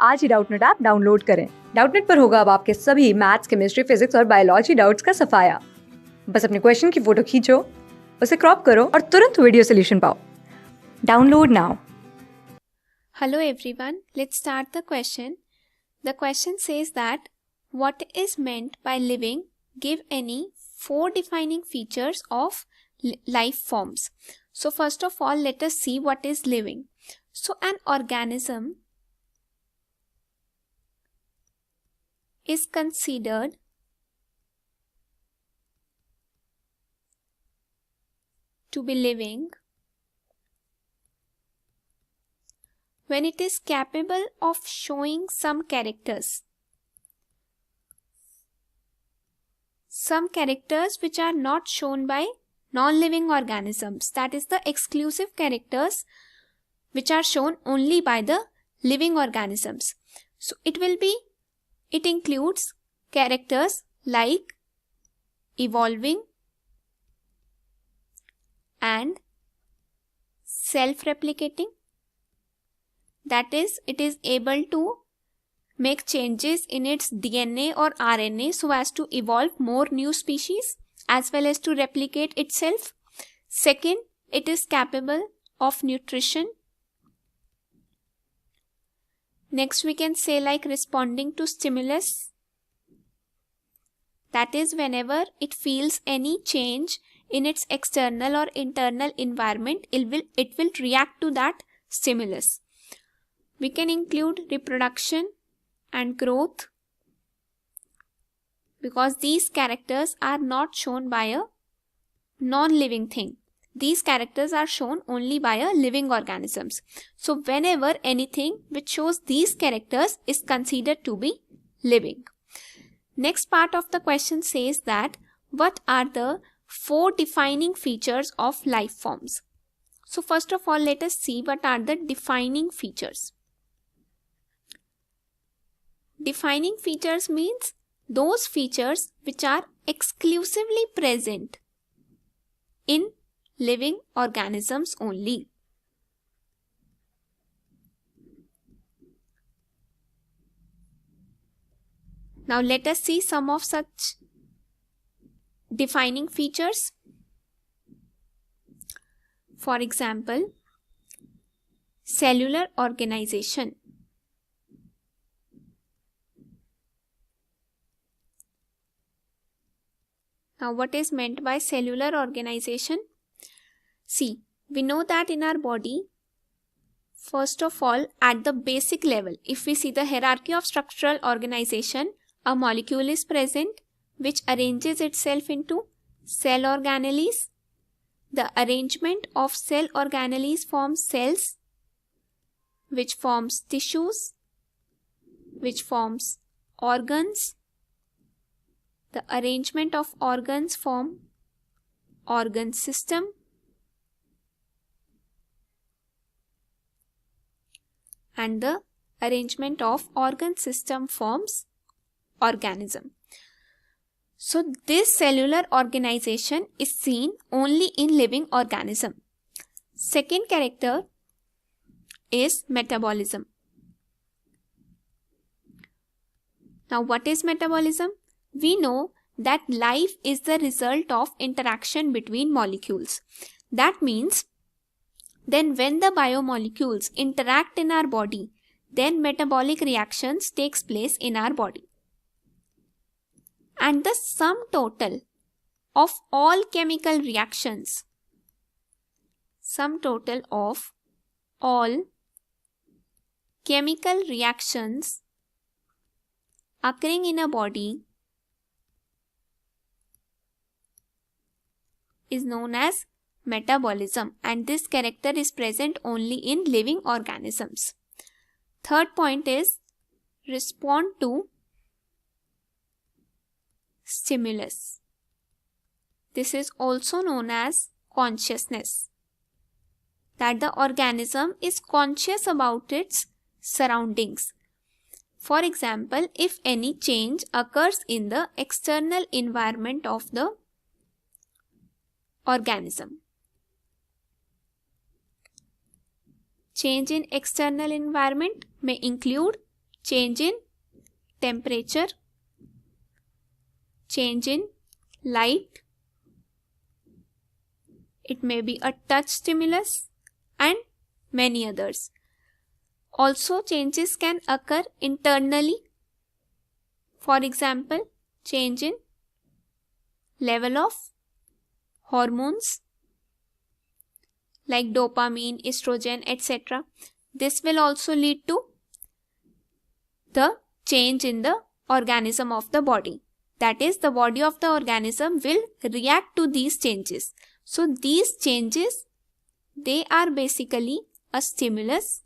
आज ही Doubtnut app download करें। Doubtnut पर होगा अब आपके सभी मैथ्स, केमिस्ट्री, फिजिक्स और बायोलॉजी डाउट्स का सफाया। बस अपने क्वेश्चन की फोटो खींचो, उसे क्रॉप करो और तुरंत वीडियो सॉल्यूशन पाओ। Download now. Hello everyone, let's start the question. The question says that what is meant by living? Give any 4 defining features of life forms. So first of all, let us see what is living. So an organism is considered to be living when it is capable of showing some characters. Some characters which are not shown by non-living organisms. That is the exclusive characters which are shown only by the living organisms. So it includes characters like evolving and self-replicating. That is, it is able to make changes in its DNA or RNA so as to evolve more new species as well as to replicate itself. Second, it is capable of nutrition. Next, we can say like responding to stimulus. That is, whenever it feels any change in its external or internal environment, it will react to that stimulus. We can include reproduction and growth because these characters are not shown by a non-living thing. These characters are shown only by a living organisms. So whenever anything which shows these characters is considered to be living. Next part of the question says that what are the 4 defining features of life forms? So first of all, let us see what are the defining features. Defining features means those features which are exclusively present in living organisms only. Now let us see some of such defining features. For example, cellular organization. Now what is meant by cellular organization? See, we know that in our body, first of all, at the basic level, if we see the hierarchy of structural organization, a molecule is present which arranges itself into cell organelles. The arrangement of cell organelles forms cells, which forms tissues, which forms organs. The arrangement of organs form organ system. And the arrangement of organ system forms organism. So this cellular organization is seen only in living organism. Second character is metabolism. Now what is metabolism? We know that life is the result of interaction between molecules. That means then when the biomolecules interact in our body, then metabolic reactions takes place in our body. And the sum total of all chemical reactions, occurring in a body is known as metabolism, and this character is present only in living organisms. Third point is respond to stimulus. This is also known as consciousness, that the organism is conscious about its surroundings. For example, if any change occurs in the external environment of the organism. Change in external environment may include change in temperature, change in light, it may be a touch stimulus, and many others. Also, changes can occur internally. For example, change in level of hormones like dopamine, estrogen, etc. This will also lead to the change in the organism of the body. That is, the body of the organism will react to these changes. So these changes, they are basically a stimulus,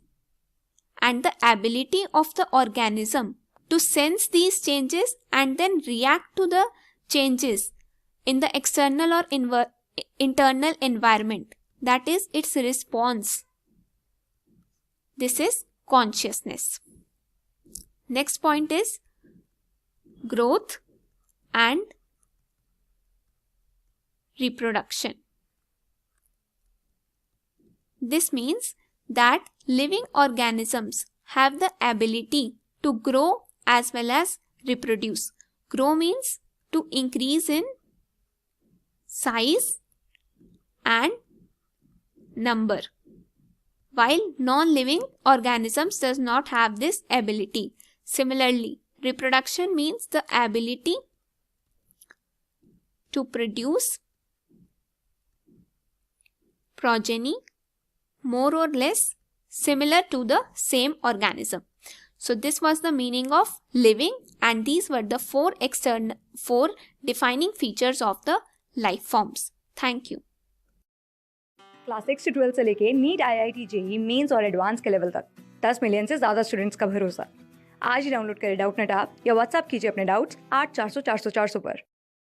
and the ability of the organism to sense these changes and then react to the changes in the external or internal environment, that is its response. This is consciousness. Next point is growth and reproduction. This means that living organisms have the ability to grow as well as reproduce. Grow means to increase in size and number, while non-living organisms does not have this ability. Similarly, reproduction means the ability to produce progeny more or less similar to the same organism. So this was the meaning of living, and these were the four defining features of the life forms. Thank you. Class 6 से 12 से लेके NEET, IIT, JEE mains और advance के level तक 10 million से ज़्यादा students का भरोसा। आज ही डाउनलोड करें डाउटनेट ऐप या व्हाट्सएप कीजिए अपने डाउट्स 8400 400 400 पर।